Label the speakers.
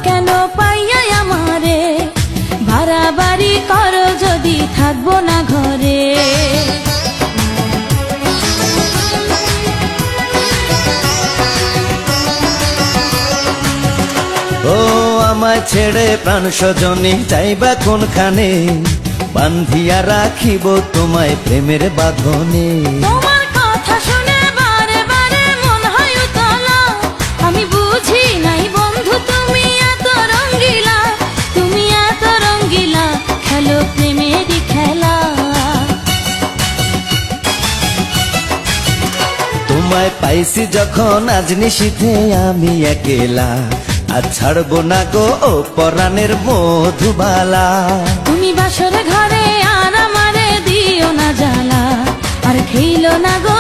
Speaker 1: কেন পাইয়া আমারে, বাড়াবাড়ি করো যদি থাকবো না ঘরে।
Speaker 2: ও আমায় ছেড়ে প্রাণ স্বজনী যাইবা কোনখানে, বান্ধিয়া রাখিব তোমায় প্রেমের বাঁধনে।
Speaker 1: তোমার কথা শুনে বারে বারে মন হয় উতলা, আমি বুঝি নাই বন্ধু তুমি এত রঙ্গিলা, তুমি এত রঙ্গিলা, খেলো প্রেমেরই খেলা।
Speaker 2: তোমায় পাইছি যখন আজ নিশীথে আমি একেলা, আর ছাড়বো না গো ও পরাণের মধুবালা।
Speaker 1: তুমি বাসর ঘরে আর আমারে দিও না জ্বালা, আর খেইলো না গো